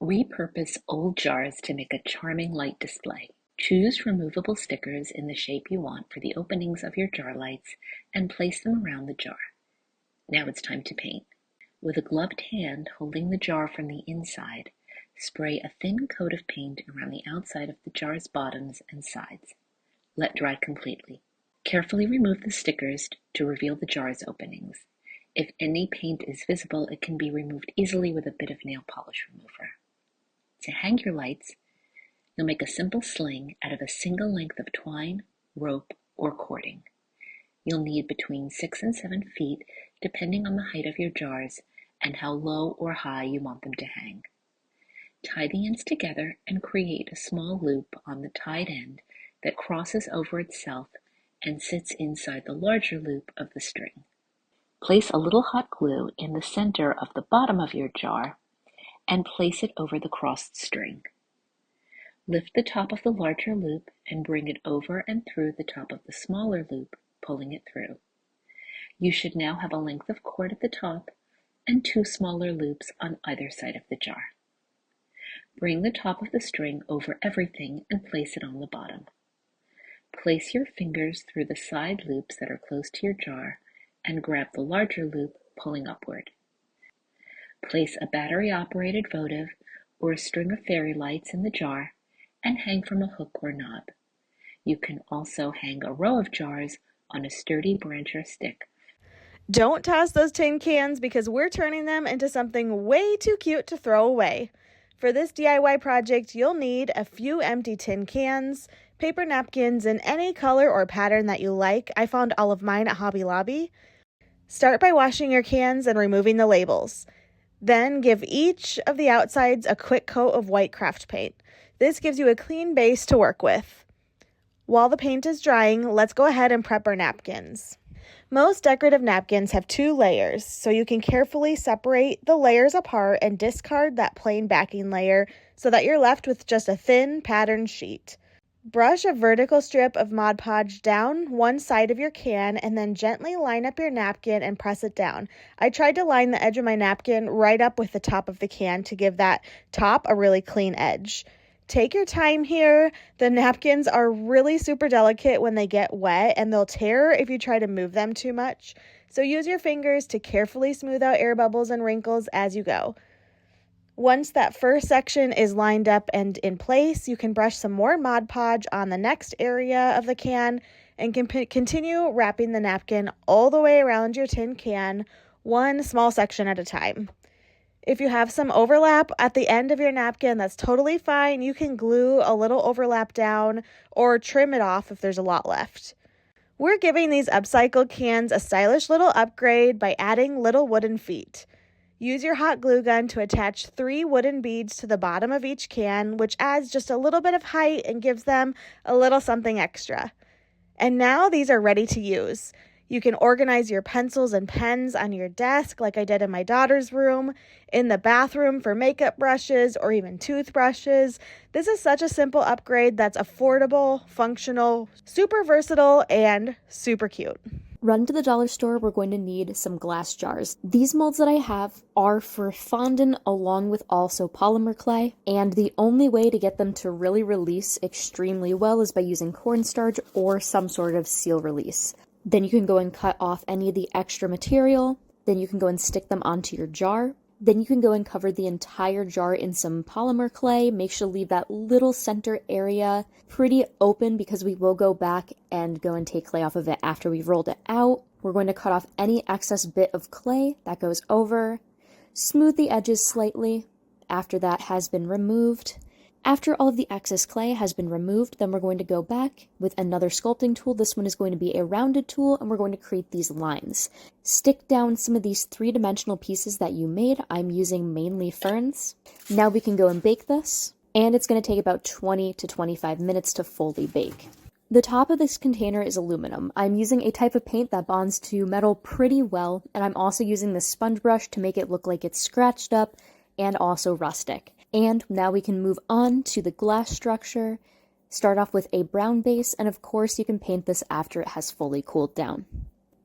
Repurpose old jars to make a charming light display. Choose removable stickers in the shape you want for the openings of your jar lights and place them around the jar. Now it's time to paint. With a gloved hand holding the jar from the inside, spray a thin coat of paint around the outside of the jar's bottoms and sides. Let dry completely. Carefully remove the stickers to reveal the jar's openings. If any paint is visible, it can be removed easily with a bit of nail polish remover. To hang your lights, you'll make a simple sling out of a single length of twine, rope, or cording. You'll need between 6 and 7 feet, depending on the height of your jars and how low or high you want them to hang. Tie the ends together and create a small loop on the tied end that crosses over itself and sits inside the larger loop of the string. Place a little hot glue in the center of the bottom of your jar and place it over the crossed string. Lift the top of the larger loop and bring it over and through the top of the smaller loop, pulling it through. You should now have a length of cord at the top and 2 smaller loops on either side of the jar. Bring the top of the string over everything and place it on the bottom. Place your fingers through the side loops that are close to your jar and grab the larger loop, pulling upward. Place a battery-operated votive or a string of fairy lights in the jar and hang from a hook or knob. You can also hang a row of jars on a sturdy branch or stick. Don't toss those tin cans because we're turning them into something way too cute to throw away. For this DIY project, you'll need a few empty tin cans, paper napkins in any color or pattern that you like. I found all of mine at Hobby Lobby. Start by washing your cans and removing the labels. Then give each of the outsides a quick coat of white craft paint. This gives you a clean base to work with. While the paint is drying, let's go ahead and prep our napkins. Most decorative napkins have 2 layers, so you can carefully separate the layers apart and discard that plain backing layer so that you're left with just a thin patterned sheet. Brush a vertical strip of Mod Podge down one side of your can and then gently line up your napkin and press it down. I tried to line the edge of my napkin right up with the top of the can to give that top a really clean edge. Take your time here. The napkins are really super delicate when they get wet and they'll tear if you try to move them too much. So use your fingers to carefully smooth out air bubbles and wrinkles as you go. Once that first section is lined up and in place, you can brush some more Mod Podge on the next area of the can and continue wrapping the napkin all the way around your tin can, one small section at a time. If you have some overlap at the end of your napkin, that's totally fine. You can glue a little overlap down or trim it off if there's a lot left. We're giving these upcycled cans a stylish little upgrade by adding little wooden feet. Use your hot glue gun to attach 3 wooden beads to the bottom of each can, which adds just a little bit of height and gives them a little something extra. And now these are ready to use. You can organize your pencils and pens on your desk like I did in my daughter's room, in the bathroom for makeup brushes or even toothbrushes. This is such a simple upgrade that's affordable, functional, super versatile, and super cute. Run to the dollar store, we're going to need some glass jars. These molds that I have are for fondant along with also polymer clay, and the only way to get them to really release extremely well is by using cornstarch or some sort of seal release. Then you can go and cut off any of the extra material, then you can go and stick them onto your jar. Then you can go and cover the entire jar in some polymer clay. Make sure to leave that little center area pretty open because we will go back and go and take clay off of it after we've rolled it out. We're going to cut off any excess bit of clay that goes over. Smooth the edges slightly after that has been removed. After all of the excess clay has been removed, then we're going to go back with another sculpting tool. This one is going to be a rounded tool, and we're going to create these lines. Stick down some of these 3-dimensional pieces that you made. I'm using mainly ferns. Now we can go and bake this, and it's going to take about 20 to 25 minutes to fully bake. The top of this container is aluminum. I'm using a type of paint that bonds to metal pretty well, and I'm also using this sponge brush to make it look like it's scratched up and also rustic. And now we can move on to the glass structure. Start off with a brown base, and of course you can paint this after it has fully cooled down.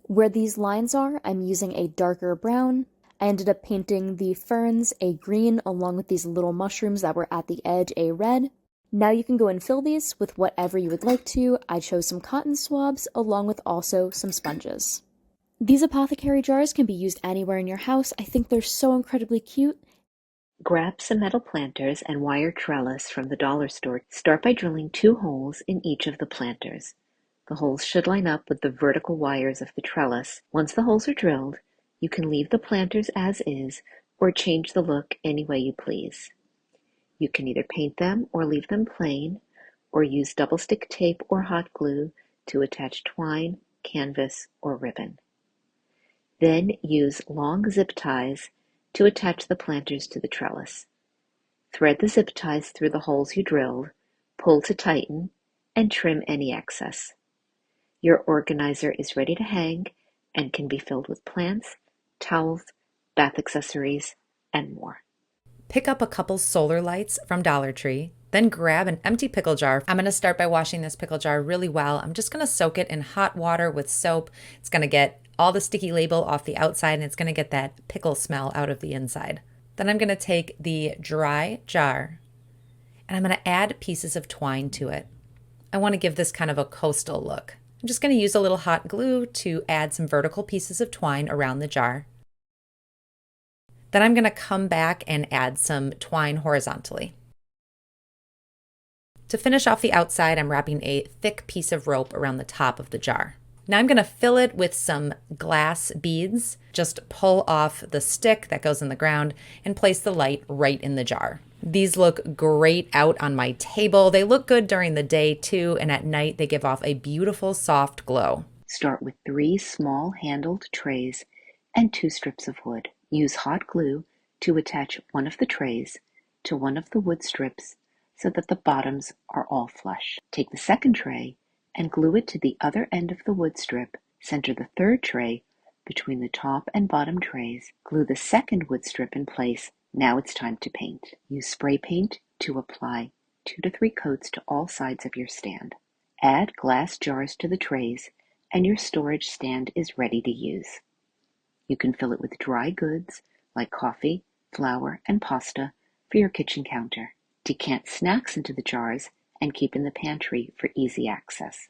Where these lines are, I'm using a darker brown. I ended up painting the ferns a green along with these little mushrooms that were at the edge a red. Now you can go and fill these with whatever you would like to. I chose some cotton swabs along with also some sponges. These apothecary jars can be used anywhere in your house. I think they're so incredibly cute. Grab some metal planters and wire trellis from the dollar store. Start by drilling 2 holes in each of the planters. The holes should line up with the vertical wires of the trellis. Once the holes are drilled, you can leave the planters as is or change the look any way you please. You can either paint them or leave them plain, or use double stick tape or hot glue to attach twine, canvas, or ribbon. Then use long zip ties to attach the planters to the trellis. Thread the zip ties through the holes you drilled, pull to tighten, and trim any excess. Your organizer is ready to hang and can be filled with plants, towels, bath accessories, and more. Pick up a couple solar lights from Dollar Tree, then grab an empty pickle jar. I'm going to start by washing this pickle jar really well. I'm just going to soak it in hot water with soap. It's going to get all the sticky label off the outside, and it's going to get that pickle smell out of the inside. Then I'm going to take the dry jar and I'm going to add pieces of twine to it. I want to give this kind of a coastal look. I'm just going to use a little hot glue to add some vertical pieces of twine around the jar. Then I'm going to come back and add some twine horizontally. To finish off the outside, I'm wrapping a thick piece of rope around the top of the jar. Now I'm going to fill it with some glass beads. Just pull off the stick that goes in the ground and place the light right in the jar. These look great out on my table. They look good during the day too, and at night they give off a beautiful soft glow. Start with 3 small handled trays and 2 strips of wood. Use hot glue to attach one of the trays to one of the wood strips so that the bottoms are all flush. Take the second tray and glue it to the other end of the wood strip. Center the third tray between the top and bottom trays. Glue the second wood strip in place. Now it's time to paint. Use spray paint to apply 2 to 3 coats to all sides of your stand. Add glass jars to the trays and your storage stand is ready to use. You can fill it with dry goods like coffee, flour, and pasta for your kitchen counter. Decant snacks into the jars and keep in the pantry for easy access.